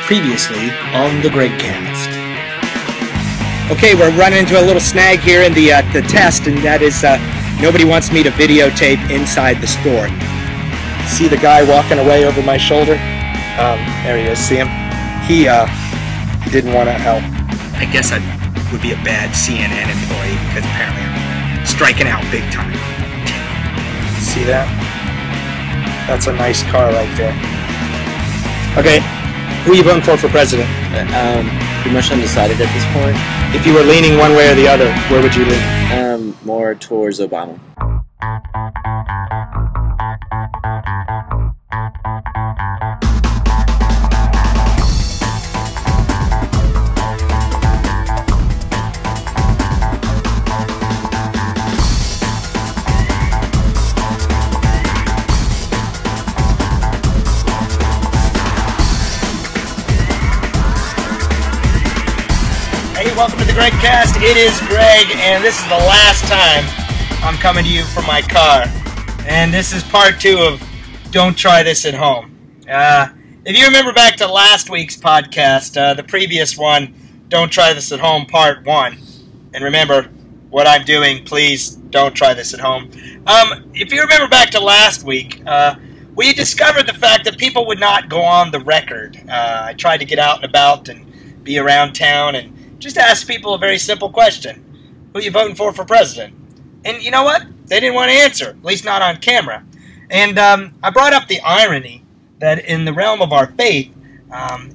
Previously on the GregCast. Okay, we're running into a little snag here in the test, and that is nobody wants me to videotape inside the store. See the guy walking away over my shoulder? There he is. See him? He didn't want to help. I guess I would be a bad CNN employee because apparently I'm striking out big time. See that? That's a nice car right there. Okay, who are you voting for president? Pretty much undecided at this point. If you were leaning one way or the other, where would you lean? More towards Obama. Welcome to the GregCast. It is Greg, and this is the last time I'm coming to you from my car. And this is part 2 of Don't Try This at Home. If you remember back to last week's podcast, the previous one, Don't Try This at Home, part 1. And remember, what I'm doing, please don't try this at home. If you remember back to last week, we discovered the fact that people would not go on the record. I tried to get out and about and be around town and just ask people a very simple question. Who are you voting for president? And you know what? They didn't want to answer, at least not on camera. And I brought up the irony that in the realm of our faith,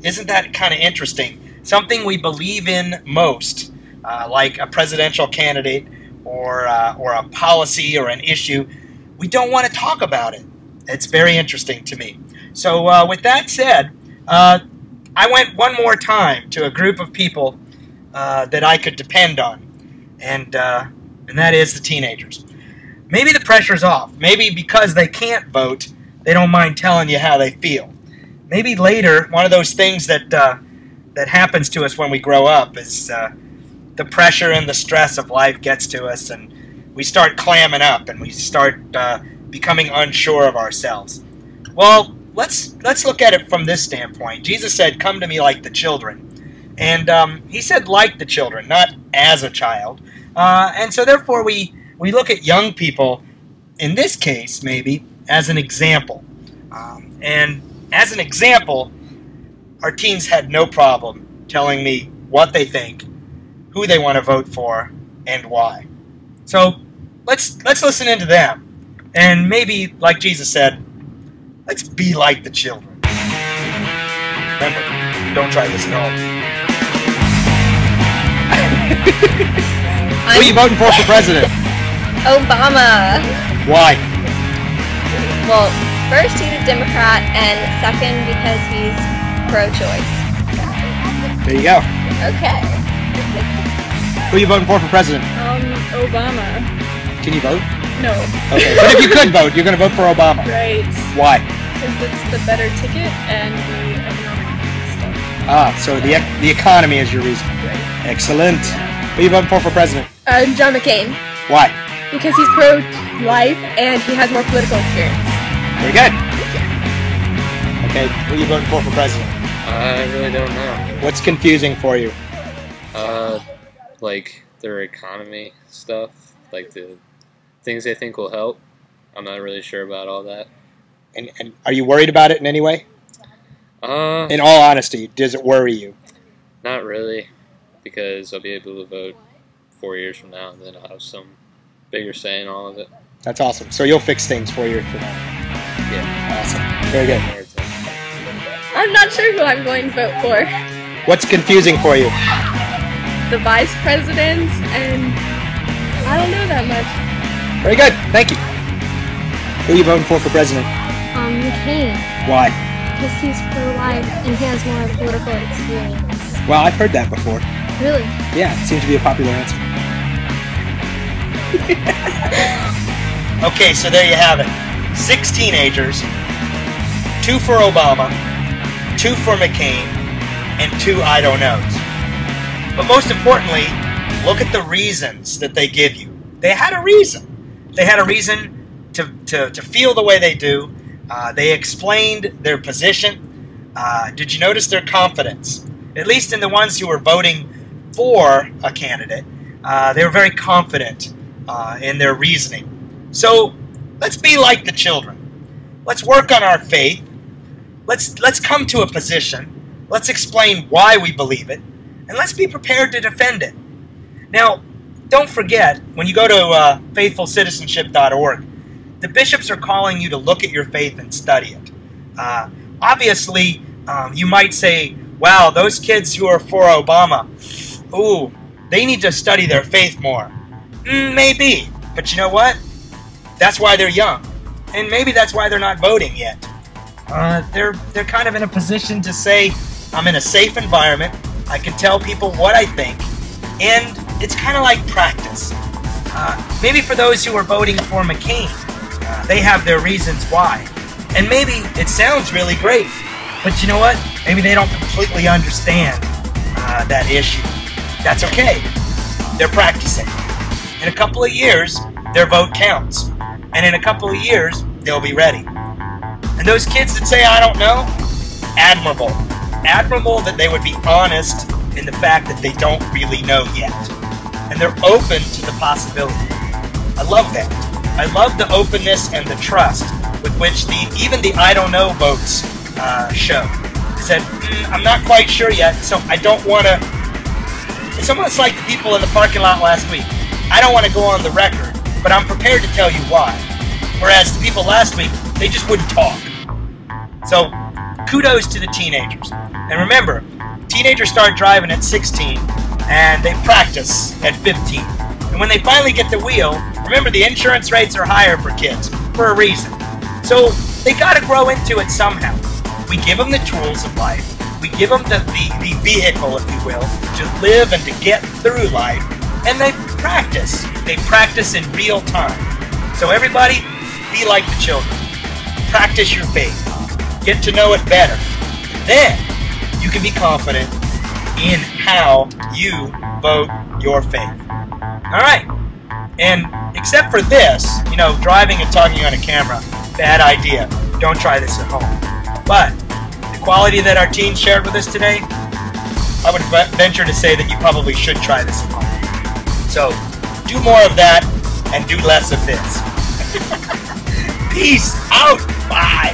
isn't that kind of interesting? Something we believe in most, like a presidential candidate or a policy or an issue, we don't want to talk about it. It's very interesting to me. So with that said, I went one more time to a group of people that I could depend on, and that is the teenagers. Maybe the pressure's off. Maybe because they can't vote, they don't mind telling you how they feel. Maybe later, one of those things that happens to us when we grow up is the pressure and the stress of life gets to us, and we start clamming up, and we start becoming unsure of ourselves. Well, let's look at it from this standpoint. Jesus said, "Come to me like the children." And he said like the children, not as a child. And so therefore we look at young people, in this case maybe, as an example. And as an example, our teens had no problem telling me what they think, who they want to vote for, and why. So let's listen into them. And maybe, like Jesus said, let's be like the children. Remember, don't try this at home. Who are you voting for president? Obama. Why? Well, first he's a Democrat, and second because he's pro-choice. There you go. Okay. Who are you voting for president? Obama. Can you vote? No. Okay, but if you could vote, you're going to vote for Obama. Right. Why? Because it's the better ticket and the economic stuff. So the economy is your reason. Right. Excellent. Who are you voting for president? John McCain. Why? Because he's pro-life and he has more political experience. Very good. Okay, who are you voting for president? I really don't know. What's confusing for you? Like their economy stuff, like the things they think will help. I'm not really sure about all that. And are you worried about it in any way? In all honesty, does it worry you? Not really, because I'll be able to vote 4 years from now, and then I'll have some bigger say in all of it. That's awesome. So you'll fix things 4 years from now. Yeah. Awesome. Very good. I'm not sure who I'm going to vote for. What's confusing for you? The vice presidents, and I don't know that much. Very good. Thank you. Who are you voting for president? McCain. Why? Because he's pro-life and he has more political experience. Well, I've heard that before. Really? Yeah, it seems to be a popular answer. Okay, so there you have it. 6 teenagers, 2 for Obama, 2 for McCain, and 2 I don't knows. But most importantly, look at the reasons that they give you. They had a reason. They had a reason to feel the way they do. They explained their position. Did you notice their confidence? At least in the ones who were voting for a candidate, they were very confident in their reasoning. So let's be like the children. Let's work on our faith. Let's come to a position. Let's explain why we believe it, and let's be prepared to defend it. Now, don't forget, when you go to faithfulcitizenship.org, the bishops are calling you to look at your faith and study it. Obviously, you might say, wow, those kids who are for Obama, ooh, they need to study their faith more. Maybe, but you know what? That's why they're young, and maybe that's why they're not voting yet. They're kind of in a position to say, I'm in a safe environment, I can tell people what I think, and it's kind of like practice. Maybe for those who are voting for McCain, they have their reasons why. And maybe it sounds really great, but you know what? Maybe they don't completely understand that issue. That's okay. They're practicing. In a couple of years, their vote counts. And in a couple of years, they'll be ready. And those kids that say, I don't know, admirable. Admirable that they would be honest in the fact that they don't really know yet. And they're open to the possibility. I love that. I love the openness and the trust with which even the I don't know votes show. They said, I'm not quite sure yet, so I don't want to... It's almost like the people in the parking lot last week. I don't want to go on the record, but I'm prepared to tell you why. Whereas the people last week, they just wouldn't talk. So, kudos to the teenagers. And remember, teenagers start driving at 16, and they practice at 15. And when they finally get the wheel, remember the insurance rates are higher for kids, for a reason. So, they got to grow into it somehow. We give them the tools of life. We give them the vehicle, if you will, to live and to get through life. And they practice. They practice in real time. So everybody, be like the children. Practice your faith. Get to know it better. Then you can be confident in how you vote your faith. Alright. And except for this, driving and talking on a camera, bad idea. Don't try this at home. But the quality that our teens shared with us today, I would venture to say that you probably should try this at home. So, do more of that and do less of this. Peace out. Bye.